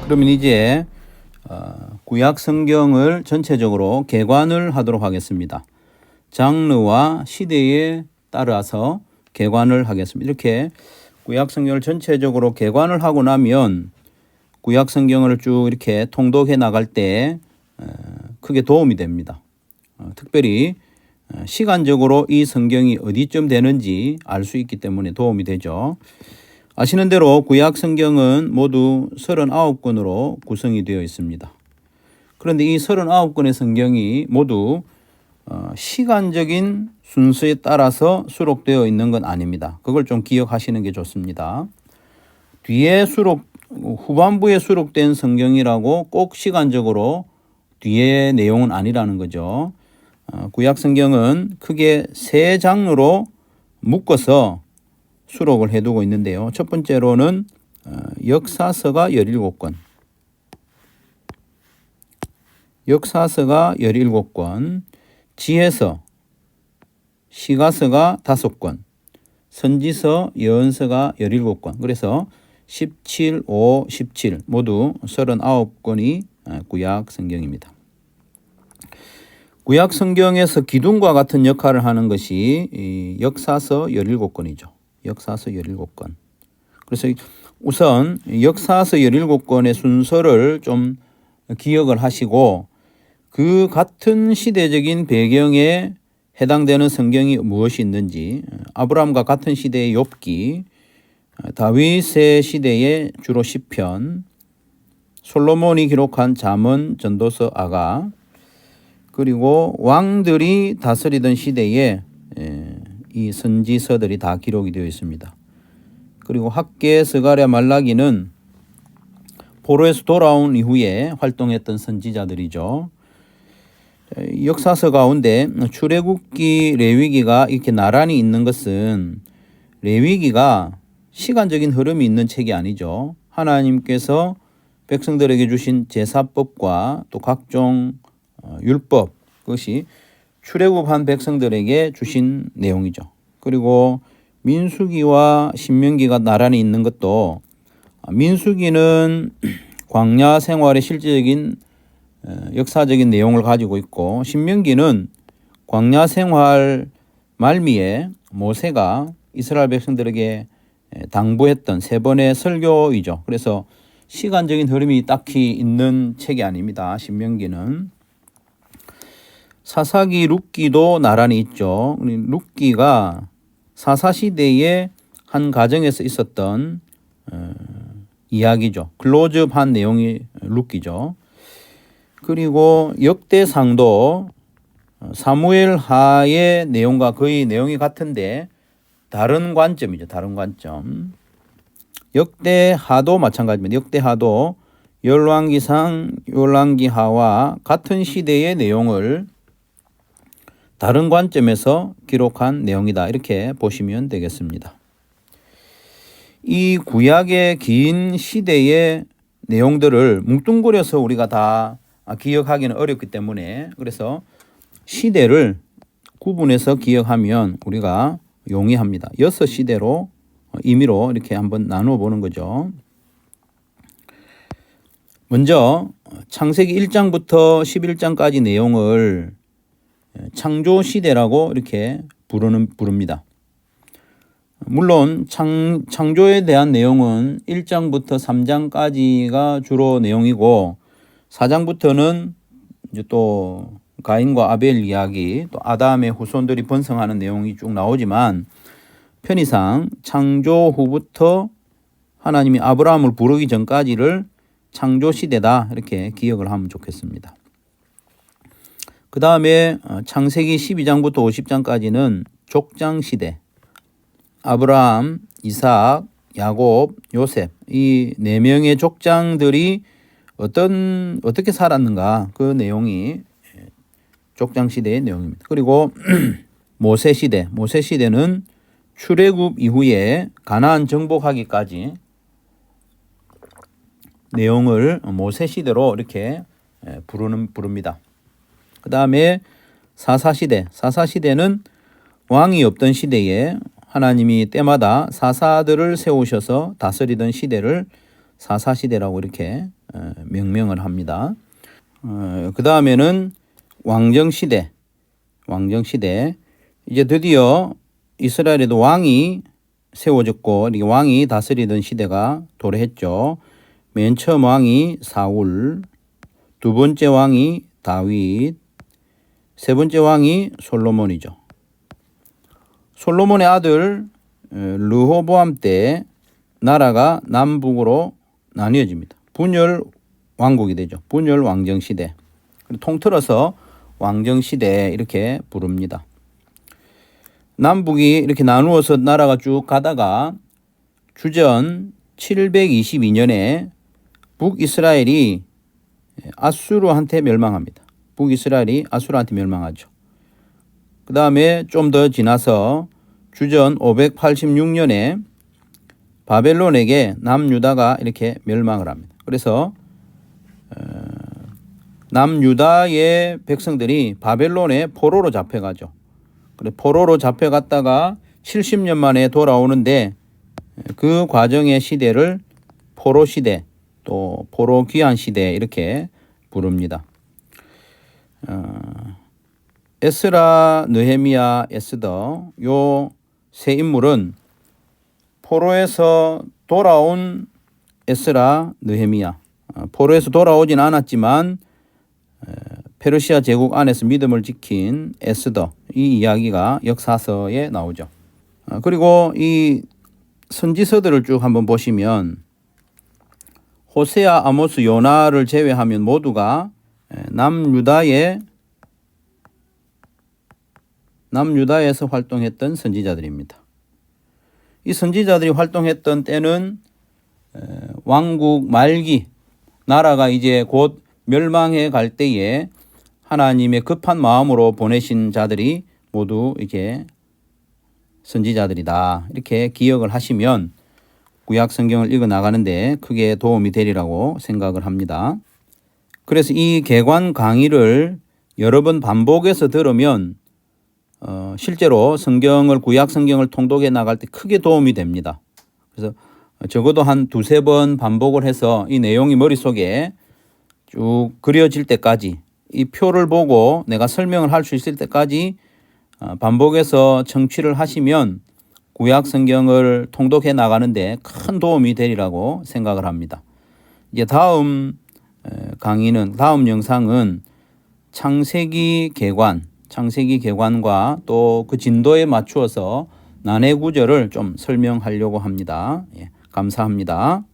그러면 이제 구약 성경을 전체적으로 개관을 하도록 하겠습니다. 장르와 시대에 따라서 개관을 하겠습니다. 이렇게 구약 성경을 전체적으로 개관을 하고 나면 구약 성경을 쭉 이렇게 통독해 나갈 때 크게 도움이 됩니다. 특별히 시간적으로 이 성경이 어디쯤 되는지 알 수 있기 때문에 도움이 되죠. 아시는 대로 구약 성경은 모두 39권으로 구성이 되어 있습니다. 그런데 이 39권의 성경이 모두 시간적인 순서에 따라서 수록되어 있는 건 아닙니다. 그걸 좀 기억하시는 게 좋습니다. 후반부에 수록된 성경이라고 꼭 시간적으로 뒤에 내용은 아니라는 거죠. 구약 성경은 크게 세 장르로 묶어서 수록을 해두고 있는데요. 첫 번째로는 역사서가 17권, 역사서가 17권, 지혜서, 시가서가 5권, 선지서, 예언서가 17권. 그래서 17, 5, 17 모두 39권이 구약 성경입니다. 구약 성경에서 기둥과 같은 역할을 하는 것이 역사서 17권이죠. 역사서 17권. 그래서 우선 역사서 17권의 순서를 좀 기억을 하시고 그 같은 시대적인 배경에 해당되는 성경이 무엇이 있는지, 아브라함과 같은 시대의 욥기, 다윗의 시대의 주로 시편, 솔로몬이 기록한 잠언, 전도서, 아가, 그리고 왕들이 다스리던 시대에 이 선지서들이 다 기록이 되어 있습니다. 그리고 학개, 스가랴, 말라기는 포로에서 돌아온 이후에 활동했던 선지자들이죠. 역사서 가운데 출애굽기, 레위기가 이렇게 나란히 있는 것은 레위기가 시간적인 흐름이 있는 책이 아니죠. 하나님께서 백성들에게 주신 제사법과 또 각종 율법, 그것이 출애굽한 백성들에게 주신 내용이죠. 그리고 민수기와 신명기가 나란히 있는 것도 민수기는 광야 생활의 실제적인 역사적인 내용을 가지고 있고, 신명기는 광야 생활 말미에 모세가 이스라엘 백성들에게 당부했던 3번의 설교이죠. 그래서 시간적인 흐름이 딱히 있는 책이 아닙니다. 신명기는. 사사기, 룻기도 나란히 있죠. 룻기가 사사시대의 한 가정에서 있었던 이야기죠. 클로즈업한 내용이 룻기죠. 그리고 역대상도 사무엘 하의 내용과 거의 내용이 같은데 다른 관점이죠. 다른 관점. 역대하도 마찬가지입니다. 역대하도 열왕기상, 열왕기하와 같은 시대의 내용을 다른 관점에서 기록한 내용이다. 이렇게 보시면 되겠습니다. 이 구약의 긴 시대의 내용들을 뭉뚱그려서 우리가 다 기억하기는 어렵기 때문에, 그래서 시대를 구분해서 기억하면 우리가 용이합니다. 6시대로 임의로 이렇게 한번 나누어 보는 거죠. 먼저 창세기 1장부터 11장까지 내용을 창조시대라고 이렇게 부릅니다. 물론 창조에 대한 내용은 1장부터 3장까지가 주로 내용이고 4장부터는 이제 또 가인과 아벨 이야기, 또 아담의 후손들이 번성하는 내용이 쭉 나오지만 편의상 창조 후부터 하나님이 아브라함을 부르기 전까지를 창조시대다 이렇게 기억을 하면 좋겠습니다. 그 다음에 창세기 12장부터 50장까지는 족장시대, 아브라함, 이삭, 야곱, 요셉, 이 4명의 족장들이 어떻게 살았는가, 그 내용이 족장시대의 내용입니다. 그리고 모세시대, 모세시대는 출애굽 이후에 가나안 정복하기까지 내용을 모세시대로 이렇게 부릅니다. 그 다음에 사사시대, 사사시대는 왕이 없던 시대에 하나님이 때마다 사사들을 세우셔서 다스리던 시대를 사사시대라고 이렇게 명명을 합니다. 그 다음에는 왕정시대. 이제 드디어 이스라엘에도 왕이 세워졌고 이렇게 왕이 다스리던 시대가 도래했죠. 맨 처음 왕이 사울, 두 번째 왕이 다윗, 세 번째 왕이 솔로몬이죠. 솔로몬의 아들 르호보암 때 나라가 남북으로 나뉘어집니다. 분열 왕국이 되죠. 분열 왕정시대. 통틀어서 왕정시대 이렇게 부릅니다. 남북이 이렇게 나누어서 나라가 쭉 가다가 주전 722년에 북이스라엘이 아수르한테 멸망합니다. 북이스라엘이 아수르한테 멸망하죠. 그 다음에 좀 더 지나서 주전 586년에 바벨론에게 남유다가 이렇게 멸망을 합니다. 그래서 남유다의 백성들이 바벨론의 포로로 잡혀가죠. 그래 포로로 잡혀갔다가 70년 만에 돌아오는데 그 과정의 시대를 포로 시대 또 포로 귀환 시대 이렇게 부릅니다. 에스라, 느헤미야, 에스더 요 세 인물은 포로에서 돌아온 에스라, 느헤미야 포로에서 돌아오진 않았지만 페르시아 제국 안에서 믿음을 지킨 에스더 이 이야기가 역사서에 나오죠. 그리고 이 선지서들을 쭉 한번 보시면 호세아, 아모스, 요나를 제외하면 모두가 남유다에서 활동했던 선지자들입니다. 이 선지자들이 활동했던 때는 왕국 말기 나라가 이제 곧 멸망해 갈 때에 하나님의 급한 마음으로 보내신 자들이 모두 이렇게 선지자들이다. 이렇게 기억을 하시면 구약 성경을 읽어 나가는데 크게 도움이 되리라고 생각을 합니다. 그래서 이 개관 강의를 여러 번 반복해서 들으면 실제로 구약 성경을 통독해 나갈 때 크게 도움이 됩니다. 그래서 적어도 한 두세 번 반복을 해서 이 내용이 머릿속에 쭉 그려질 때까지 이 표를 보고 내가 설명을 할 수 있을 때까지 반복해서 청취를 하시면 구약 성경을 통독해 나가는데 큰 도움이 되리라고 생각을 합니다. 이제 다음 영상은 창세기 개관과 또 그 진도에 맞추어서 난해 구절을 좀 설명하려고 합니다. 감사합니다.